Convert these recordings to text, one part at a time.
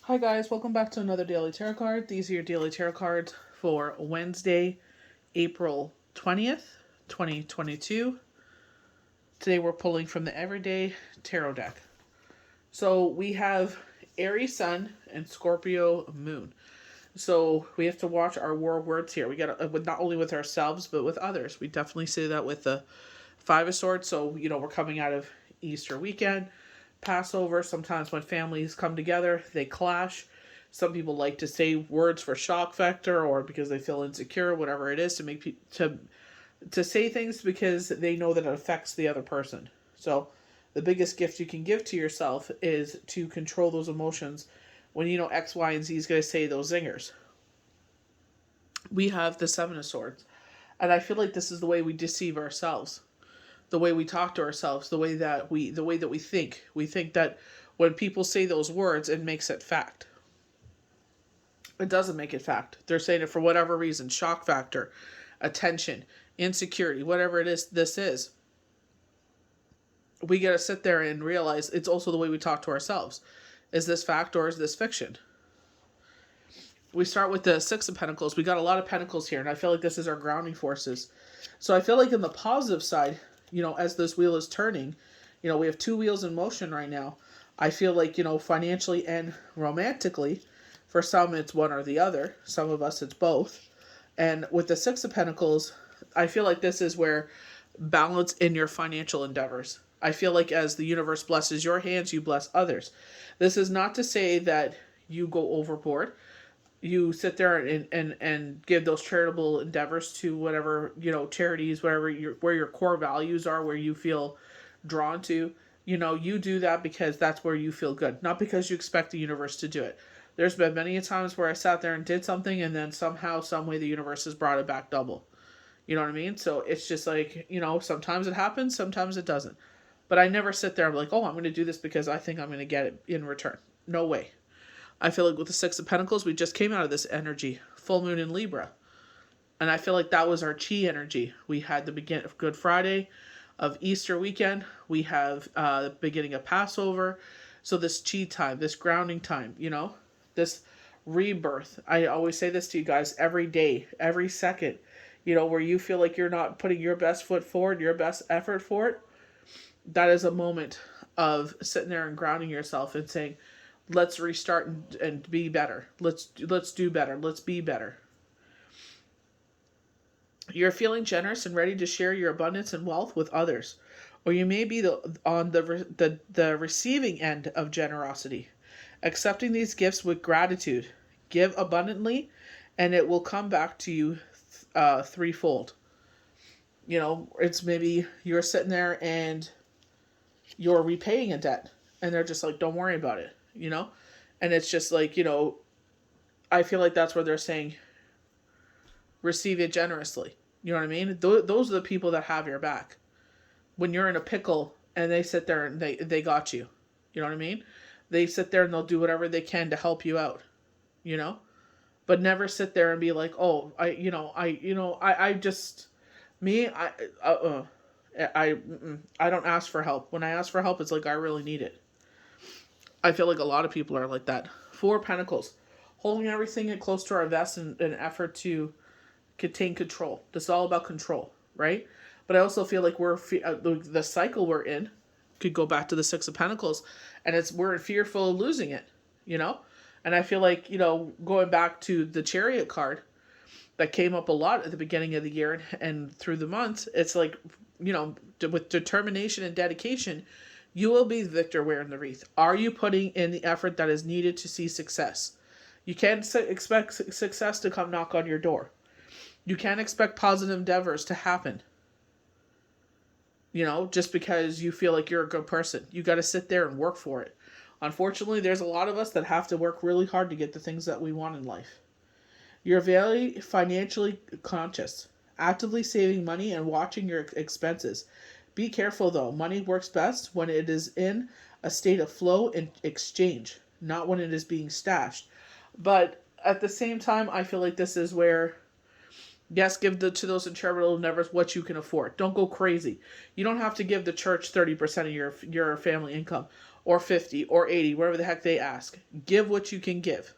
Hi guys, welcome back to another daily tarot card. These are your daily tarot cards for Wednesday, April 20th, 2022. Today we're pulling from the Everyday Tarot deck. So we have Aries Sun and Scorpio Moon. So we have to watch our war words here. We got to, not only with ourselves, but with others. We definitely say that with the Five of Swords. So, we're coming out of Easter weekend, Passover. Sometimes when families come together, they clash. Some people like to say words for shock factor or because they feel insecure, whatever it is, to make to say things because they know that it affects the other person. So, the biggest gift you can give to yourself is to control those emotions when you know X, Y, and Z is going to say those zingers. We have the Seven of Swords. And I feel like this is the way we deceive ourselves. The way we talk to ourselves, the way that we think. We think that when people say those words, it makes it fact. It doesn't make it fact. They're saying it for whatever reason. Shock factor, attention, insecurity, whatever it is this is. We gotta sit there and realize it's also the way we talk to ourselves. Is this fact or is this fiction? We start with the Six of Pentacles. We got a lot of Pentacles here, and I feel like this is our grounding forces. So I feel like in the positive side, as this wheel is turning, we have two wheels in motion right now. I feel like, financially and romantically, for some it's one or the other. Some of us it's both. And with the Six of Pentacles, I feel like this is where balance in your financial endeavors. I feel like as the universe blesses your hands, you bless others. This is not to say that you go overboard. You sit there and give those charitable endeavors to whatever, charities, where your core values are, where you feel drawn to. You do that because that's where you feel good, not because you expect the universe to do it. There's been many times where I sat there and did something, and then somehow, some way, the universe has brought it back double. You know what I mean? So it's just like, sometimes it happens, sometimes it doesn't. But I never sit there and be like, oh, I'm going to do this because I think I'm going to get it in return. No way. I feel like with the Six of Pentacles, we just came out of this energy, full moon in Libra. And I feel like that was our chi energy. We had the beginning of Good Friday, of Easter weekend. We have the beginning of Passover. So this chi time, this grounding time, this rebirth. I always say this to you guys every day, every second, where you feel like you're not putting your best foot forward, your best effort for it. That is a moment of sitting there and grounding yourself and saying, let's restart and be better. Let's do better. Let's be better. You're feeling generous and ready to share your abundance and wealth with others. Or you may be on the receiving end of generosity. Accepting these gifts with gratitude. Give abundantly, and it will come back to you threefold. It's maybe you're sitting there and you're repaying a debt, and they're just like, don't worry about it, And it's just like, I feel like that's where they're saying, receive it generously. You know what I mean? Those are the people that have your back. When you're in a pickle and they sit there and they got you. You know what I mean? They sit there and they'll do whatever they can to help you out. But never sit there and be like, oh, I just, me, I don't ask for help. When I ask for help, it's like I really need it. I feel like a lot of people are like that. Four of Pentacles. Holding everything in close to our vest in an effort to contain control. This is all about control, right? But I also feel like the cycle we're in could go back to the Six of Pentacles, and we're fearful of losing it, And I feel like, going back to the Chariot card that came up a lot at the beginning of the year and through the months, it's like, with determination and dedication, you will be the victor wearing the wreath. Are you putting in the effort that is needed to see success? You can't expect success to come knock on your door. You can't expect positive endeavors to happen. Just because you feel like you're a good person. You got to sit there and work for it. Unfortunately, there's a lot of us that have to work really hard to get the things that we want in life. You're very financially conscious, actively saving money and watching your expenses. Be careful though. Money works best when it is in a state of flow and exchange, not when it is being stashed. But at the same time, I feel like this is where, yes, give to those in charitable endeavors what you can afford. Don't go crazy. You don't have to give the church 30% of your family income. or 50 or 80, whatever the heck they ask. Give what you can give.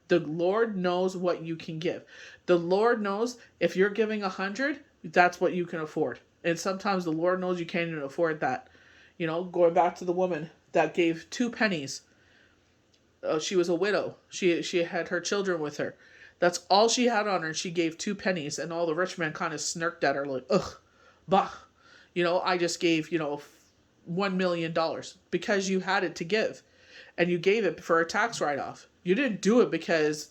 The Lord knows what you can give. The Lord knows if you're giving 100, that's what you can afford. And sometimes the Lord knows you can't even afford that. Going back to the woman that gave 2 pennies. She was a widow. She had her children with her. That's all she had on her. She gave 2 pennies, and all the rich men kind of snirked at her like, ugh, bah. I just gave, $1 million because you had it to give. And you gave it for a tax write-off. You didn't do it because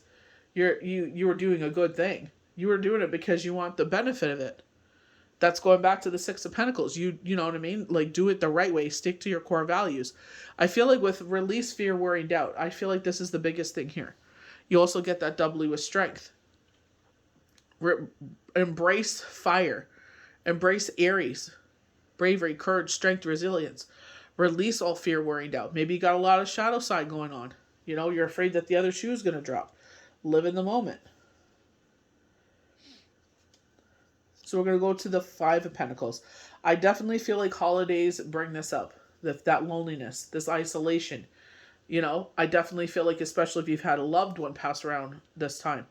you were doing a good thing. You were doing it because you want the benefit of it. That's going back to the Six of Pentacles. You know what I mean? Like, do it the right way. Stick to your core values. I feel like with release, fear, worry, doubt, I feel like this is the biggest thing here. You also get that doubly with strength. Embrace fire. Embrace Aries. Bravery, courage, strength, resilience. Release all fear, worry, doubt. Maybe you got a lot of shadow side going on. You're afraid that the other shoe is going to drop. Live in the moment. So we're going to go to the Five of Pentacles. I definitely feel like holidays bring this up. That loneliness, this isolation. I definitely feel like, especially if you've had a loved one pass around this time.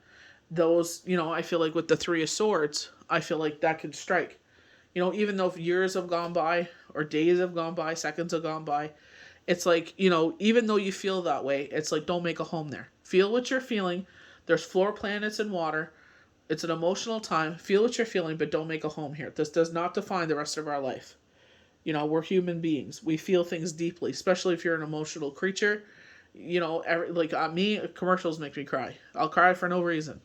Those, I feel like with the Three of Swords, I feel like that could strike. Even though years have gone by, or days have gone by, seconds have gone by, it's like, even though you feel that way, it's like, don't make a home there. Feel what you're feeling. There's 4 planets in water. It's an emotional time. Feel what you're feeling, but don't make a home here. This does not define the rest of our life. We're human beings. We feel things deeply, especially if you're an emotional creature. Me, commercials make me cry. I'll cry for no reason.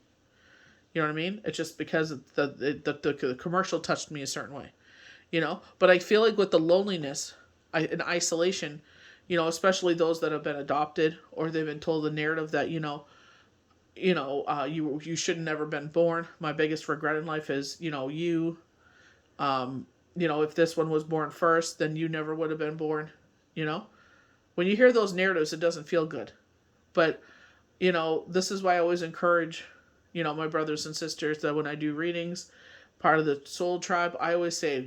You know what I mean? It's just because the commercial touched me a certain way. But I feel like with the loneliness and isolation, especially those that have been adopted or they've been told the narrative that, you should have never been born. My biggest regret in life is, if this one was born first, then you never would have been born. When you hear those narratives, it doesn't feel good. But, this is why I always encourage, my brothers and sisters, that when I do readings, part of the soul tribe, I always say,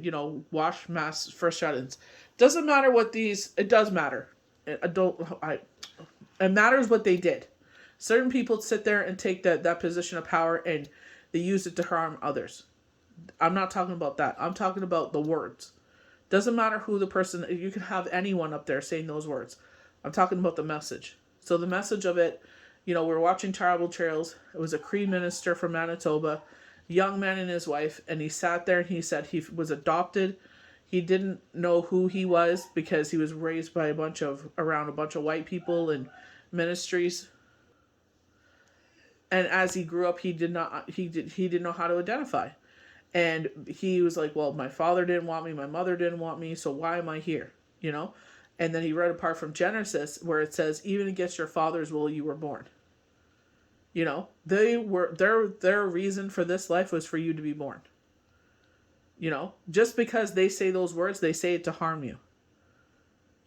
wash masks for shut-ins. Doesn't matter what it does matter. It matters what they did. Certain people sit there and take that position of power and they use it to harm others. I'm not talking about that. I'm talking about the words. Doesn't matter who the person, you can have anyone up there saying those words. I'm talking about the message. So the message of it, we're watching Tribal Trails. It was a Cree minister from Manitoba, young man and his wife, and he sat there and he said he was adopted. He didn't know who he was because he was raised by around a bunch of white people and ministries. And as he grew up, he didn't know how to identify. And he was like, well, my father didn't want me, my mother didn't want me, so why am I here? And then he read a part from Genesis where it says, even against your father's will you were born. Their reason for this life was for you to be born. Just because they say those words, they say it to harm you.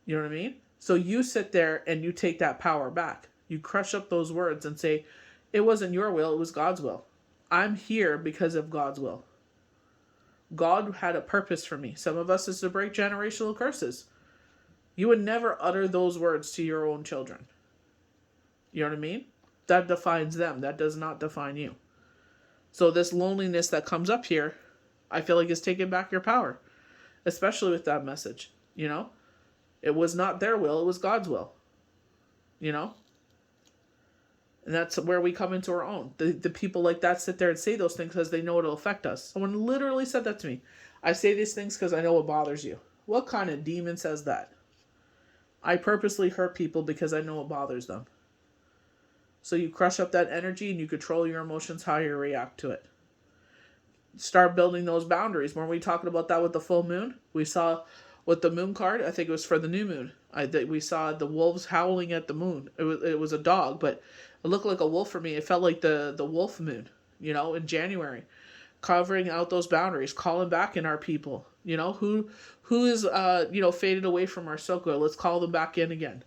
You know what I mean? So you sit there and you take that power back. You crush up those words and say, it wasn't your will, it was God's will. I'm here because of God's will. God had a purpose for me. Some of us is to break generational curses. You would never utter those words to your own children. You know what I mean? That defines them. That does not define you. So this loneliness that comes up here, I feel like is taking back your power. Especially with that message. It was not their will, it was God's will. And that's where we come into our own. The people like that sit there and say those things because they know it'll affect us. Someone literally said that to me. I say these things because I know it bothers you. What kind of demon says that? I purposely hurt people because I know it bothers them. So you crush up that energy and you control your emotions, how you react to it. Start building those boundaries. Weren't we talking about that with the full moon? We saw with the moon card, I think it was for the new moon. We saw the wolves howling at the moon. It was a dog, but it looked like a wolf for me. It felt like the wolf moon, in January. Covering out those boundaries, calling back in our people. Who is faded away from our circle. Let's call them back in again.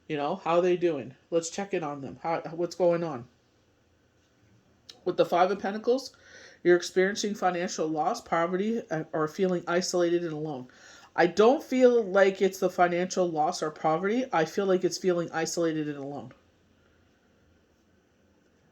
How are they doing? Let's check in on them. What's going on? With the Five of Pentacles, you're experiencing financial loss, poverty, or feeling isolated and alone. I don't feel like it's the financial loss or poverty. I feel like it's feeling isolated and alone.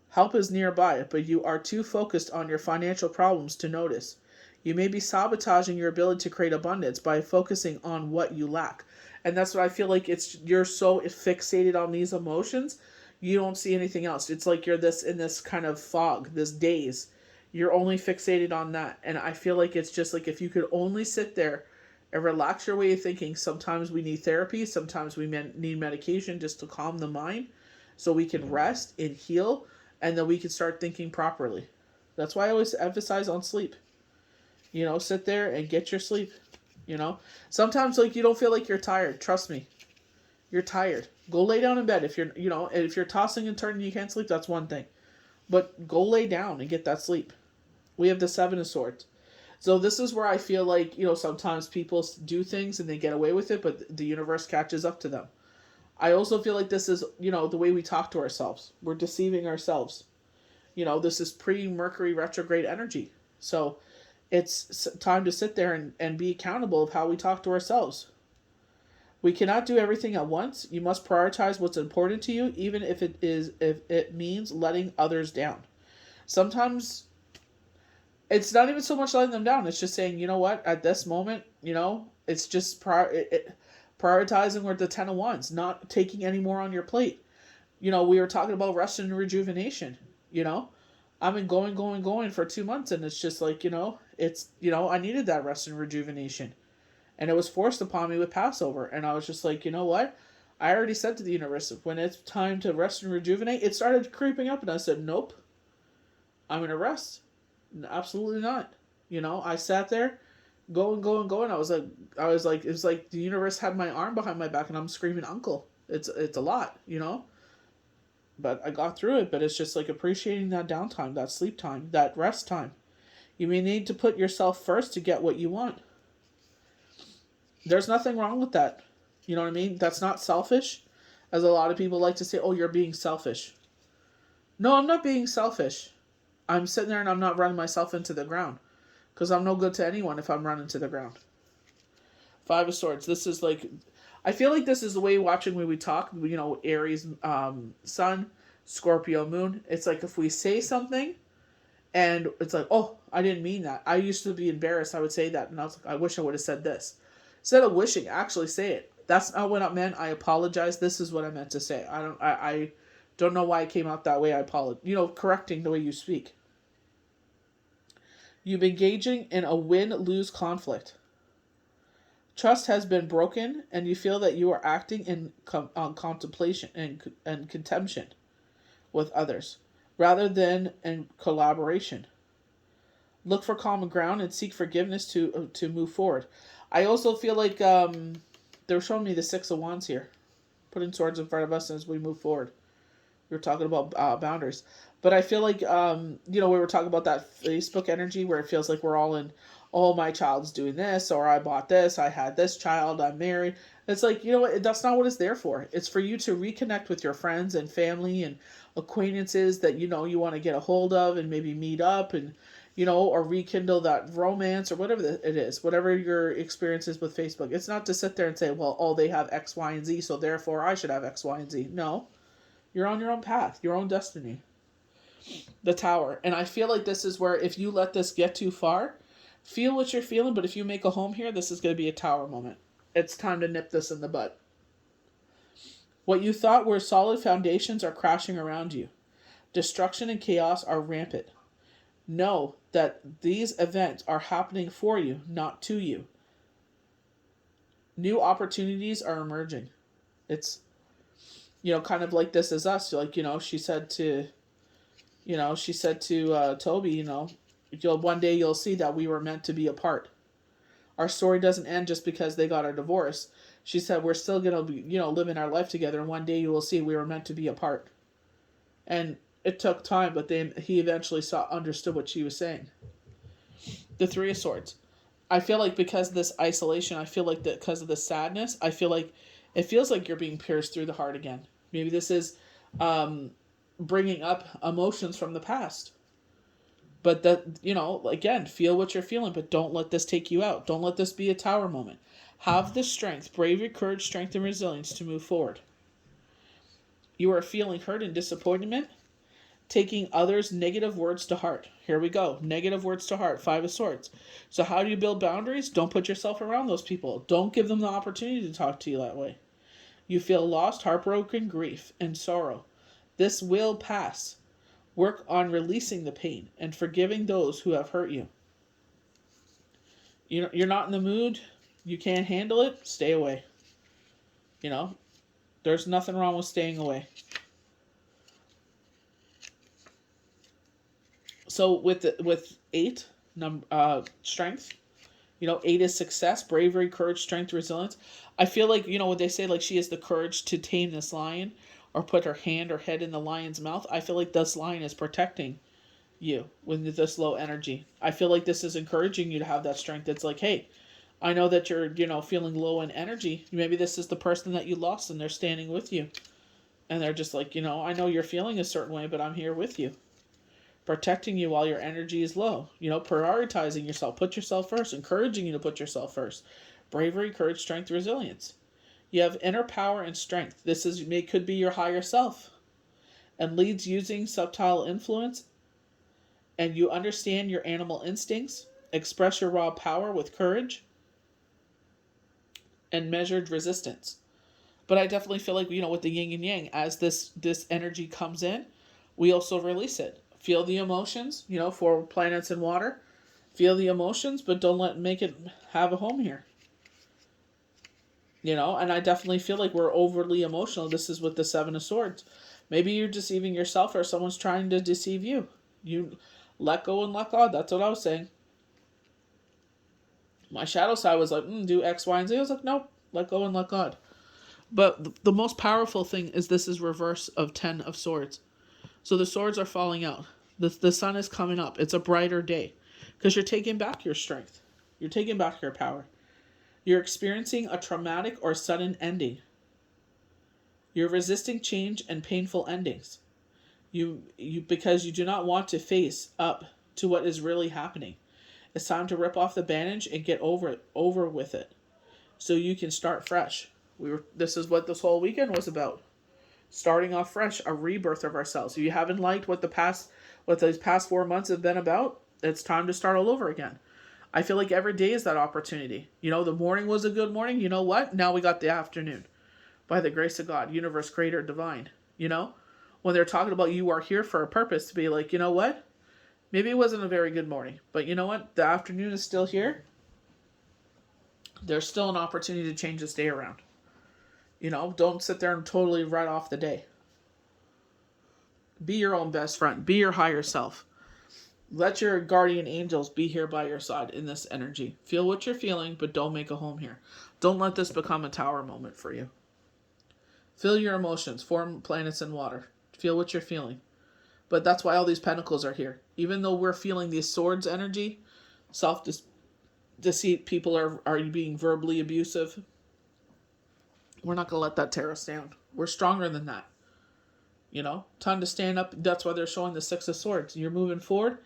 Help is nearby, but you are too focused on your financial problems to notice. You may be sabotaging your ability to create abundance by focusing on what you lack. And that's what I feel like it's you're so fixated on these emotions, you don't see anything else. It's like you're this in this kind of fog, this daze. You're only fixated on that. And I feel like it's just like if you could only sit there and relax your way of thinking. Sometimes we need therapy, sometimes we need medication just to calm the mind so we can rest and heal, and then we can start thinking properly. That's why I always emphasize on sleep. Sit there and get your sleep. Sometimes like you don't feel like you're tired. Trust me, you're tired. Go lay down in bed. If you're tossing and turning, you can't sleep. That's one thing, but go lay down and get that sleep. We have the Seven of Swords. So this is where I feel like, sometimes people do things and they get away with it, but the universe catches up to them. I also feel like this is, the way we talk to ourselves. We're deceiving ourselves. This is pre-Mercury retrograde energy. So it's time to sit there and be accountable of how we talk to ourselves. We cannot do everything at once. You must prioritize what's important to you, even if it means letting others down. Sometimes it's not even so much letting them down. It's just saying, you know what, at this moment, it's just prioritizing with the 10 of Wands, not taking any more on your plate. We were talking about rest and rejuvenation. I've been going for 2 months, and it's just like, I needed that rest and rejuvenation. And it was forced upon me with Passover. And I was just like, you know what? I already said to the universe, when it's time to rest and rejuvenate, it started creeping up, and I said, nope, I'm going to rest. Absolutely not. I sat there, going. I was like, it was like the universe had my arm behind my back, and I'm screaming, uncle. It's a lot, But I got through it. But it's just like appreciating that downtime, that sleep time, that rest time. You may need to put yourself first to get what you want. There's nothing wrong with that. You know what I mean? That's not selfish, as a lot of people like to say, oh, you're being selfish. No, I'm not being selfish. I'm sitting there and I'm not running myself into the ground, because I'm no good to anyone if I'm running to the ground. Five of Swords. This is like, I feel like this is the way watching when we talk, Aries Sun, Scorpio Moon. It's like if we say something and it's like, oh, I didn't mean that. I used to be embarrassed. I would say that. And I was like, I wish I would have said this. Instead of wishing, actually say it. That's not what I meant. I apologize. This is what I meant to say. I don't know why it came out that way. I apologize. Correcting the way you speak. You've been engaging in a win-lose conflict. Trust has been broken, and you feel that you are acting in contemplation and contention with others, rather than in collaboration. Look for common ground and seek forgiveness to move forward. I also feel like they're showing me the Six of Wands here, putting swords in front of us as we move forward. We were talking about boundaries. But I feel like, we were talking about that Facebook energy where it feels like we're all in, oh, my child's doing this, or I bought this, I had this child, I'm married. It's like, what? That's not what it's there for. It's for you to reconnect with your friends and family and acquaintances that, you want to get a hold of and maybe meet up and, or rekindle that romance or whatever it is, whatever your experience is with Facebook. It's not to sit there and say, well, oh, they have X, Y, and Z, so therefore I should have X, Y, and Z. No. You're on your own path, your own destiny. The Tower. And I feel like this is where if you let this get too far, feel what you're feeling, but if you make a home here, this is going to be a Tower moment. It's time to nip this in the bud. What you thought were solid foundations are crashing around you. Destruction and chaos are rampant. Know that these events are happening for you, not to you. New opportunities are emerging. It's, kind of like This Is Us. Like, she said to Toby, one day you'll see that we were meant to be apart. Our story doesn't end just because they got a divorce. She said, we're still going to be, living our life together. And one day you will see we were meant to be apart. And it took time, but then he eventually understood what she was saying. The Three of Swords. I feel like because of this isolation, I feel like that because of the sadness, I feel like it feels like you're being pierced through the heart again. Maybe this is bringing up emotions from the past. But that, again, feel what you're feeling, but don't let this take you out. Don't let this be a Tower moment. Have the strength, bravery, courage, strength, and resilience to move forward. You are feeling hurt and disappointment, taking others' negative words to heart. Here we go. Negative words to heart. 5 of Swords. So how do you build boundaries? Don't put yourself around those people. Don't give them the opportunity to talk to you that way. You feel lost, heartbroken, grief, and sorrow. This will pass. Work on releasing the pain and forgiving those who have hurt you. You're not in the mood. You can't handle it. Stay away. There's nothing wrong with staying away. So with 8, strength, 8 is success, bravery, courage, strength, resilience. I feel like, what they say, like she has the courage to tame this lion or put her hand or head in the lion's mouth. I feel like this lion is protecting you with this low energy. I feel like this is encouraging you to have that strength. It's like, hey, I know that you're, feeling low in energy. Maybe this is the person that you lost and they're standing with you. And they're just like, I know you're feeling a certain way, but I'm here with you. Protecting you while your energy is low. Prioritizing yourself. Put yourself first. Encouraging you to put yourself first. Bravery, courage, strength, resilience. You have inner power and strength. This could be your higher self. And leads using subtle influence. And you understand your animal instincts. Express your raw power with courage. And measured resistance. But I definitely feel like, with the yin and yang, as this energy comes in, we also release it. Feel the emotions, 4 planets in water. Feel the emotions, but don't make it have a home here. And I definitely feel like we're overly emotional. This is with the 7 of Swords. Maybe you're deceiving yourself or someone's trying to deceive you. You let go and let God. That's what I was saying. My shadow side was like, do X, Y, and Z. I was like, nope, let go and let God. But the most powerful thing is this is reverse of 10 of Swords. So the swords are falling out. The sun is coming up. It's a brighter day. Because you're taking back your strength. You're taking back your power. You're experiencing a traumatic or sudden ending. You're resisting change and painful endings. Because you do not want to face up to what is really happening. It's time to rip off the bandage and get over with it. So you can start fresh. This is what this whole weekend was about. Starting off fresh, a rebirth of ourselves. If you haven't liked what those past 4 months have been about, it's time to start all over again. I feel like every day is that opportunity. The morning was a good morning. You know what? Now we got the afternoon. By the grace of God, universe, creator, divine. When they're talking about you are here for a purpose, to be like, you know what? Maybe it wasn't a very good morning, but you know what? The afternoon is still here. There's still an opportunity to change this day around. Don't sit there and totally write off the day. Be your own best friend. Be your higher self. Let your guardian angels be here by your side in this energy. Feel what you're feeling, but don't make a home here. Don't let this become a tower moment for you. Feel your emotions. 4 planets in water. Feel what you're feeling. But that's why all these pentacles are here. Even though we're feeling these swords energy, self-deceit, people are being verbally abusive, we're not going to let that tear us down. We're stronger than that. Time to stand up. That's why they're showing the 6 of Swords. You're moving forward.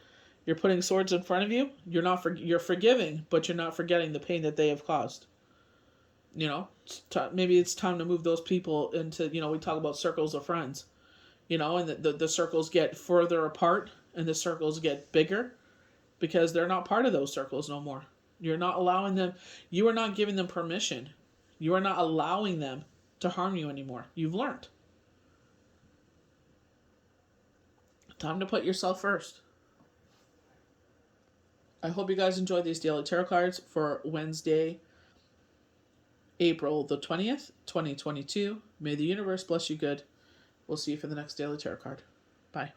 You're putting swords in front of you. You're forgiving, but you're not forgetting the pain that they have caused. Maybe it's time to move those people into, we talk about circles of friends. And the circles get further apart and the circles get bigger because they're not part of those circles no more. You're not allowing them. You are not giving them permission. You are not allowing them to harm you anymore. You've learned. Time to put yourself first. I hope you guys enjoyed these daily tarot cards for Wednesday, April the 20th, 2022. May the universe bless you good. We'll see you for the next daily tarot card. Bye.